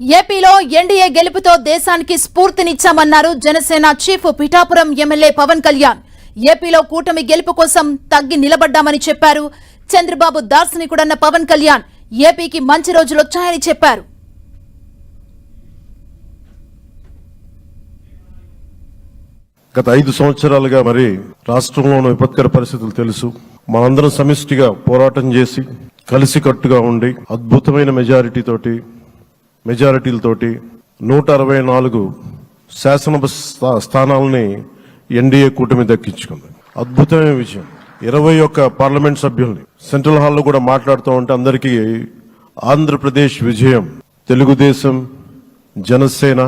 ఏపీలో ఎన్డీఏ గెలుపుతో దేశానికి స్ఫూర్తినిచ్చామన్నారు Janasena chief Pithapuram MLA Pawan Kalyan. ఏపీలో కూటమి గెలుపు కోసం తగ్గి నిలబడ్డామని చెప్పారు. చంద్రబాబు దార్శనికుడన్న పవన్ కళ్యాణ్ ఏపీకి మంచి రోజులొచ్చాయని చెప్పారు. గత 5 సంవత్సరాలుగా మరి రాష్ట్రంలోని విపత్కర పరిస్థితులు తెలుసు. మనందరం సమిష్టిగా పోరాటం చేసి కలిసికట్టుగా ఉండి అద్భుతమైన మెజారిటీలతోటి 164 శాసనసభ స్థానాలని ఎన్డీఏ కూటమి దక్కించుకుంది. అద్భుతమైన విజయం. 21 పార్లమెంట్ సభ్యుల్ని సెంట్రల్ హాల్లో కూడా మాట్లాడుతూ ఉంటే అందరికీ ఆంధ్రప్రదేశ్ విజయం, తెలుగుదేశం, జనసేన,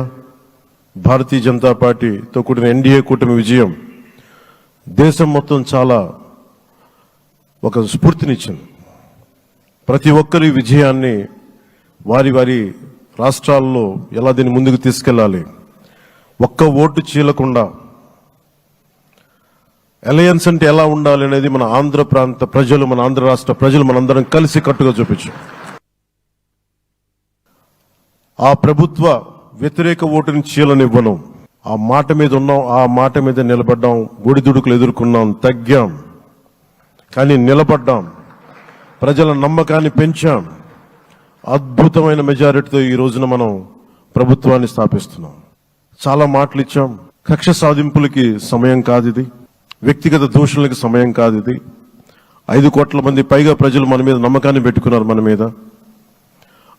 భారతీయ జనతా పార్టీతో కూడిన ఎన్డీఏ కూటమి విజయం దేశం మొత్తం చాలా ఒక స్ఫూర్తినిచ్చింది. ప్రతి ఒక్కరి విజయాన్ని వారి వారి రాష్ట్రాల్లో ఎలా దీన్ని ముందుకు తీసుకెళ్లాలి, ఒక్క ఓటు చీలకుండా అలయన్స్ అంటే ఎలా ఉండాలి అనేది మన ఆంధ్ర ప్రాంత ప్రజలు, మన ఆంధ్ర రాష్ట్ర ప్రజలు మనందరం కలిసి కట్టుగా చూపించాం. ఆ ప్రభుత్వ వ్యతిరేక ఓటుని చీలనివ్వను, ఆ మాట మీద ఉన్నాం, ఆ మాట మీద నిలబడ్డాం. ఒడిదుడుకులు ఎదుర్కొన్నాం, తగ్గాం, కానీ నిలబడ్డాం. ప్రజల నమ్మకాన్ని పెంచాం. అద్భుతమైన మెజారిటీతో ఈ రోజున మనం ప్రభుత్వాన్ని స్థాపిస్తున్నాం. చాలా మాటలు ఇచ్చాం. కక్ష సాధింపులకి సమయం కాదు ఇది, వ్యక్తిగత దూషణలకి సమయం కాదు ఇది. 5 కోట్ల మంది పైగా ప్రజలు మన మీద నమ్మకాన్ని పెట్టుకున్నారు. మన మీద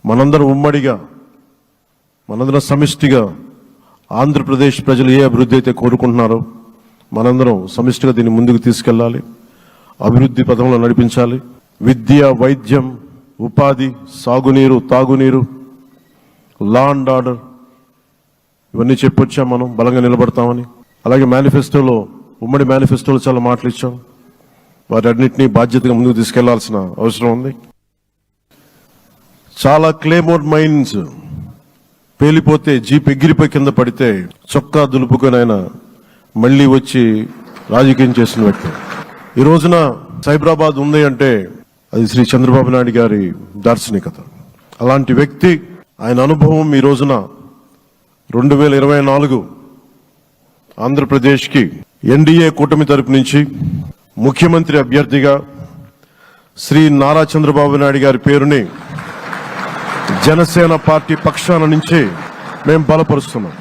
మనందరం ఉమ్మడిగా, మనందరం సమిష్టిగా ఆంధ్రప్రదేశ్ ప్రజలు ఏ అభివృద్ధి అయితే కోరుకుంటున్నారో మనందరం సమిష్టిగా దీన్ని ముందుకు తీసుకెళ్లాలి, అభివృద్ధి పథంలో నడిపించాలి. విద్య, వైద్యం, ఉపాధి, సాగునీరు, తాగునీరు, లా అండ్ ఆర్డర్ ఇవన్నీ చెప్పొచ్చాం. మనం బలంగా నిలబడతామని. అలాగే మేనిఫెస్టోలో, ఉమ్మడి మేనిఫెస్టోలో చాలా మాటలు ఇచ్చాం. వాటన్నిటినీ బాధ్యతగా ముందుకు తీసుకెళ్లాల్సిన అవసరం ఉంది. చాలా క్లేమోర్ మైన్స్ పేలిపోతే, జీప్ ఎగిరిపోయి కింద పడితే చొక్కా దులుపుకొని ఆయన మళ్లీ వచ్చి రాజకీయం చేసిన వ్యక్తి. ఈ రోజున సైబరాబాద్ ఉంది అంటే అది శ్రీ చంద్రబాబు నాయుడు గారి దార్శనికత. అలాంటి వ్యక్తి, ఆయన అనుభవం ఈ రోజున 2024 ఆంధ్రప్రదేశ్కి ఎన్డీఏ కూటమి తరపు నుంచి ముఖ్యమంత్రి అభ్యర్థిగా శ్రీ నారా చంద్రబాబు నాయుడు గారి పేరుని జనసేన పార్టీ పక్షాన నుంచి మేము బలపరుస్తున్నాం.